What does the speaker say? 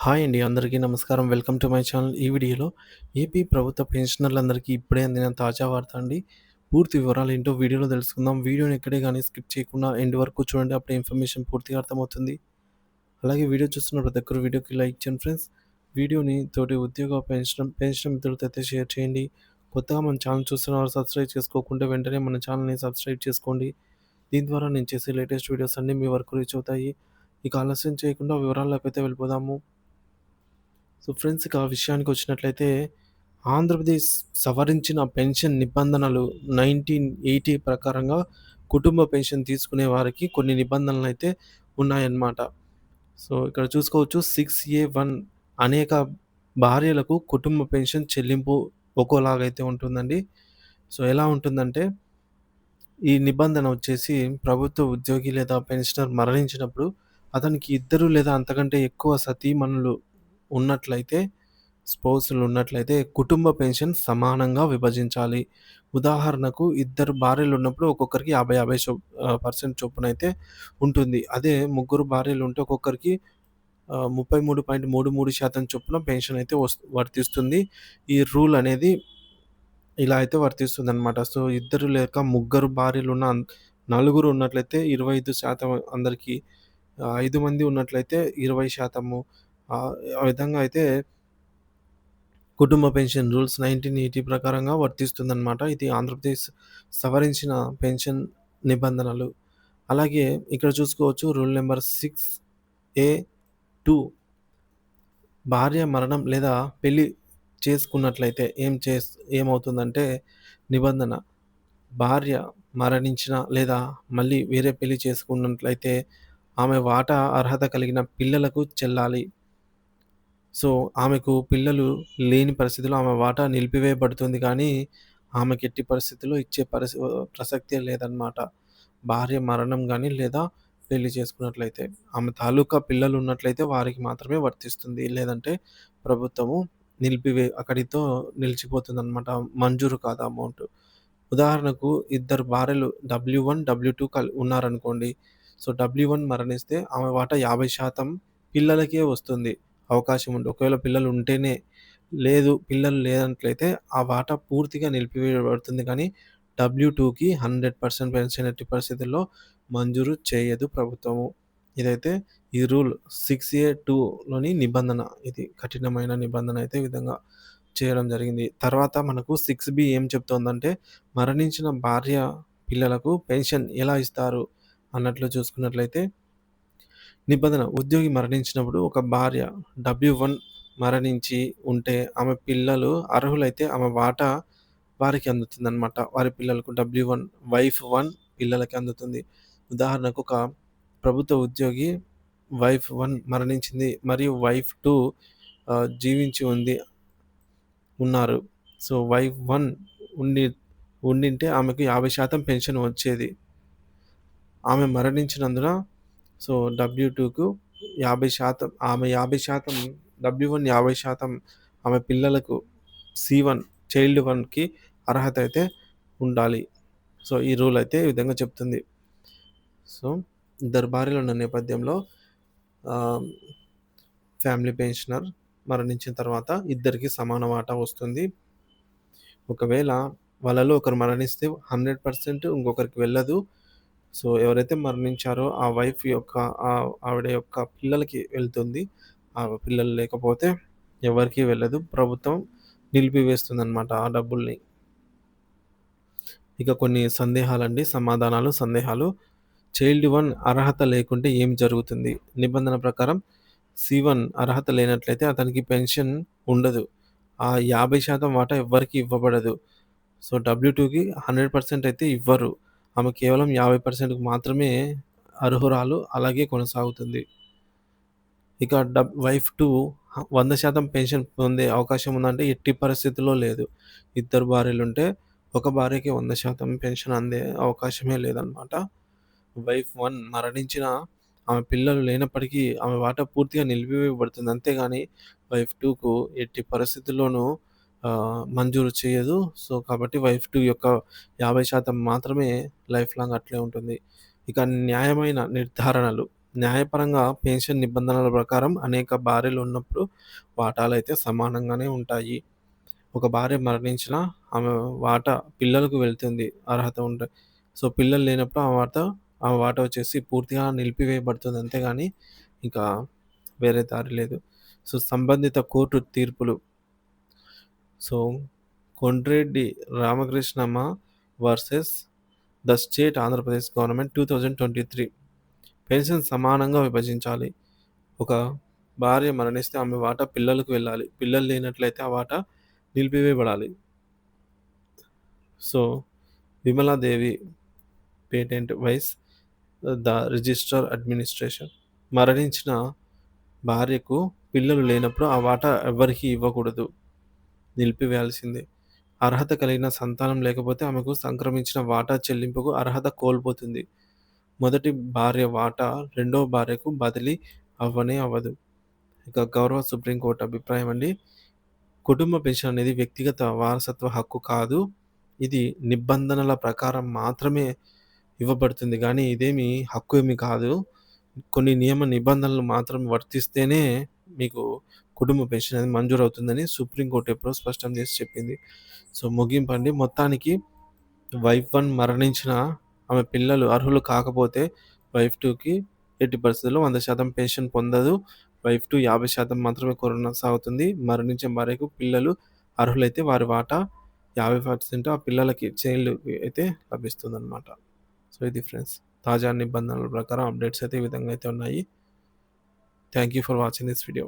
Hi అండి. అందరికీ నమస్కారం. Welcome to my channel. ఈ వీడియోలో ఏపీ ప్రభుత్వ పెన్షనర్లందరికీ ఇప్పుడే అందిన తాజా వార్త అండి. పూర్తి వివరాలేంటో వీడియోలో తెలుసుకుందాం. వీడియోని ఎక్కడే గాని స్కిప్ చేయకుండా ఎండ్ వరకు చూడండి. అప్పుడే ఇన్ఫర్మేషన్ పూర్తిగా అర్థమవుతుంది. అలాగే వీడియో చూస్తున్న ప్రతి ఒక్కరు వీడియోకి లైక్ చేయండి ఫ్రెండ్స్. వీడియోని తోటి ఉద్యోగ పెన్షన్ మిత్రులతో అయితే షేర్ చేయండి. కొత్తగా మన ఛానల్ చూస్తున్నవారు సబ్స్క్రైబ్ చేసుకోకుంటే వెంటనే మన ఛానల్‌ని సబ్స్క్రైబ్ చేసుకోండి. దీని ద్వారా నేను చేసే లేటెస్ట్ వీడియోస్ అన్నీ మీ వరకు రీచ్ అవుతాయి. ఇక ఆలస్యం చేయకుండా వివరాల్లోకైతే వెళ్ళిపోదాము. సో ఫ్రెండ్స్ ఇక విషయానికొచ్చినట్లయితే ఆంధ్రప్రదేశ్ సవరించిన పెన్షన్ నిబంధనలు 1980 ప్రకారంగా కుటుంబ పెన్షన్ తీసుకునే వారికి కొన్ని నిబంధనలైతే ఉన్నాయన్నమాట. సో ఇక్కడ చూసుకోవచ్చు 6A1 అనేక భార్యలకు కుటుంబ పెన్షన్ చెల్లింపు ఒక్కోలాగైతే ఉంటుందండి. సో ఎలా ఉంటుందంటే ఈ నిబంధన వచ్చేసి ప్రభుత్వ ఉద్యోగి లేదా పెన్షనర్ మరణించినప్పుడు అతనికి ఇద్దరు లేదా అంతకంటే ఎక్కువ సతీమణులు ఉన్నట్లయితే స్పౌసులు ఉన్నట్లయితే కుటుంబ పెన్షన్ సమానంగా విభజించాలి. ఉదాహరణకు ఇద్దరు భార్యలున్నప్పుడు ఒక్కొక్కరికి 50% చొప్పునైతే ఉంటుంది. అదే ముగ్గురు భార్యలుంటే ఒక్కొక్కరికి 33.33% చొప్పున పెన్షన్ అయితే వర్తిస్తుంది. ఈ రూల్ అనేది ఇలా అయితే వర్తిస్తుందనమాట. సో, ఇద్దరు లేక ముగ్గురు భార్యలున్న నలుగురు ఉన్నట్లయితే 25% అందరికి, 5 మంది ఉన్నట్లయితే 20% ఆ విధంగా అయితే కుటుంబ పెన్షన్ రూల్స్ 1980 ప్రకారంగా వర్తిస్తుందనమాట. ఇది ఆంధ్రప్రదేశ్ సవరించిన పెన్షన్ నిబంధనలు. అలాగే ఇక్కడ చూసుకోవచ్చు రూల్ నంబర్ 6A2 భార్య మరణం లేదా పెళ్లి చేసుకున్నట్లయితే ఏమవుతుందంటే నిబంధన భార్య మరణించిన లేదా మళ్ళీ వేరే పెళ్లి చేసుకున్నట్లయితే ఆమె వాటా అర్హత కలిగిన పిల్లలకు చెల్లాలి. సో, ఆమెకు పిల్లలు లేని పరిస్థితిలో ఆమె వాటా నిలిపివేయబడుతుంది కానీ, ఆమెకి ఎట్టి పరిస్థితుల్లో ఇచ్చే ప్రసక్తే లేదనమాట. భార్య మరణం గాని లేదా పెళ్లి చేసుకున్నట్లయితే. ఆమె తాలూకా పిల్లలున్నట్లయితే వారికి మాత్రమే వర్తిస్తుంది. లేదంటే ప్రభుత్వము అక్కడితో నిలిచిపోతుందనమాట. మంజూరు కాదు అమౌంట్. ఉదాహరణకు ఇద్దరు భార్యలు డబ్ల్యూ1, డబ్ల్యూ2 ఉన్నారనుకోండి. సో, డబ్ల్యూ1 మరణిస్తే ఆమె వాటా 50% పిల్లలకే వస్తుంది. అవకాశం ఉంది. ఒకవేళ పిల్లలు ఉంటేనే, లేదు పిల్లలు లేనట్లయితే ఆ వాటా పూర్తిగా నిలిపివేయబడుతుంది కానీ డబ్ల్యూ2కి 100% పెన్షన్ ఎట్టి పరిస్థితుల్లో మంజూరు చేయదు ప్రభుత్వము. ఇదైతే ఈ రూల్ 6A2లోని నిబంధన. ఇది కఠినమైన నిబంధన అయితే ఈ విధంగా చేయడం జరిగింది. తర్వాత మనకు 6B ఏం చెప్తోందంటే మరణించిన భార్య పిల్లలకు పెన్షన్ ఎలా ఇస్తారు అన్నట్లు చూసుకున్నట్లయితే నిబంధన ఉద్యోగి మరణించినప్పుడు ఒక భార్య డబ్ల్యూ1 మరణించి ఉంటే ఆమె పిల్లలు అర్హులైతే ఆమె వాటా వారికి అందుతుందనమాట. వారి పిల్లలకు డబ్ల్యూ1 వైఫ్ 1 పిల్లలకి అందుతుంది. ఉదాహరణకు ఒక ప్రభుత్వ ఉద్యోగి వైఫ్ 1 మరణించింది మరియు వైఫ్ 2 జీవించి ఉన్నారు. సో, వైఫ్ 1 ఉండి ఉండింటే ఆమెకు 50% పెన్షన్ వచ్చేది. ఆమె మరణించినందున సో, డబ్ల్యూ2కు 50% ఆమె 50% డబ్ల్యూ1 50% ఆమె పిల్లలకు సి1 చైల్డ్ 1కి అర్హత అయితే ఉండాలి. సో, ఈ రూల్ అయితే ఈ విధంగా చెప్తుంది. సో, ఇద్దరు భార్యలున్న నేపథ్యంలో ఆహ్, ఫ్యామిలీ పెన్షనర్ మరణించిన తర్వాత ఇద్దరికీ సమాన వాటా వస్తుంది. ఒకవేళ వాళ్ళలో ఒకరు మరణిస్తే 100% ఇంకొకరికి వెళ్ళదు. సో, ఎవరైతే మరణించారో ఆ వైఫ్ యొక్క ఆవిడ యొక్క పిల్లలకి వెళ్తుంది. పిల్లలు లేకపోతే ఎవరికీ వెళ్ళదు. ప్రభుత్వం నిలిపివేస్తుందనమాట ఆ డబ్బుల్ని. ఇక కొన్ని సందేహాలు. చైల్డ్ 1 అర్హత లేకుంటే ఏం జరుగుతుంది? నిబంధన ప్రకారం సి1 అర్హత లేనట్లయితే అతనికి పెన్షన్ ఉండదు. ఆ 50% వాటా ఎవ్వరికీ ఇవ్వబడదు. సో, డబ్ల్యూ2కి 100% అయితే ఇవ్వరు. ఆమె కేవలం 50%కి మాత్రమే అర్హురాలు. అలాగే కొనసాగుతుంది. ఇక వైఫ్ 2 100% పెన్షన్ పొందే అవకాశం ఉందంటే ఎట్టి పరిస్థితుల్లో లేదు. ఇద్దరు భార్యలుంటే ఒక భార్యకి 100% పెన్షన్ అందే అవకాశమే లేదనమాట. వైఫ్ 1 మరణించినా ఆమె పిల్లలు లేనప్పటికీ ఆమె వాటా పూర్తిగా నిలిపివేయబడుతుంది. అంతేగాని వైఫ్ 2కు ఎట్టి పరిస్థితుల్లోనూ మంజూరు చేయదు. సో, కాబట్టి వైఫ్ 2 యొక్క 50% మాత్రమే లైఫ్ లాంగ్ అట్లే ఉంటుంది. ఇక న్యాయమైన నిర్ధారణలు న్యాయపరంగా పెన్షన్ నిబంధనల ప్రకారం అనేక భార్యలున్నప్పుడు వాటాలైతే సమానంగానే ఉంటాయి. ఒక భార్య మరణించినా ఆమె వాటా పిల్లలకు వెళ్తుంది అర్హత ఉంటే. సో, పిల్లలు లేనప్పుడు ఆ వాటా వచ్చేసి పూర్తిగా నిలిపివేయబడుతుంది. అంతేగాని ఇంకా వేరే దారి లేదు. సో, సంబంధిత కోర్టు తీర్పులు. So, Kondreddy Ramakrishnamma versus the state Andhra Pradesh government 2023. Pension సమానంగా విభజించాలి. ఒక భార్య మరణిస్తే ఆమె వాటా పిల్లలకు వెళ్ళాలి. పిల్లలు లేనట్లయితే ఆ వాటా నిలిపివేయబడాలి. So, Vimaladevi patent vice the register administration. మరణించిన భార్యకు పిల్లలు లేనప్పుడు ఆ వాటా ఎవ్వరికీ ఇవ్వకూడదు. నిలిపివేయాల్సిందే. అర్హత కలిగిన సంతానం లేకపోతే ఆమెకు సంక్రమించిన వాటా చెల్లింపుకు అర్హత కోల్పోతుంది. మొదటి భార్య వాటా రెండవ భార్యకు బదిలీ అవ్వనే అవ్వదు. ఇక గౌరవ సుప్రీంకోర్టు అభిప్రాయం అండి. కుటుంబ పెన్షన్ అనేది వ్యక్తిగత వారసత్వ హక్కు కాదు. ఇది నిబంధనల ప్రకారం మాత్రమే ఇవ్వబడుతుంది గానీ, ఇదేమి హక్కు ఏమి కాదు. కొన్ని నియమ నిబంధనలు మాత్రం వర్తిస్తేనే మీకు కుటుంబ పెన్షన్ అనేది మంజూరవుతుందని సుప్రీంకోర్టు ఎప్పుడో స్పష్టం చేసి చెప్పింది. సో, ముగింపండి. మొత్తానికి వైఫ్ 1 మరణించినా ఆమె పిల్లలు అర్హులు కాకపోతే వైఫ్ 2కి ఎట్టి పరిస్థితుల్లో 100% పెన్షన్ పొందదు. వైఫ్ 2 50% మాత్రమే కొనసాగుతుంది. మరణించిన భార్యకు పిల్లలు అర్హులైతే వారి వాటా 50% ఆ పిల్లలకి చైల్డ్‌కి అయితే లభిస్తుందనమాట. సో, ఇది ఫ్రెండ్స్. తాజా నిబంధనల ప్రకారం అప్డేట్స్ అయితే ఈ విధంగా అయితే ఉన్నాయి. Thank you for watching this video.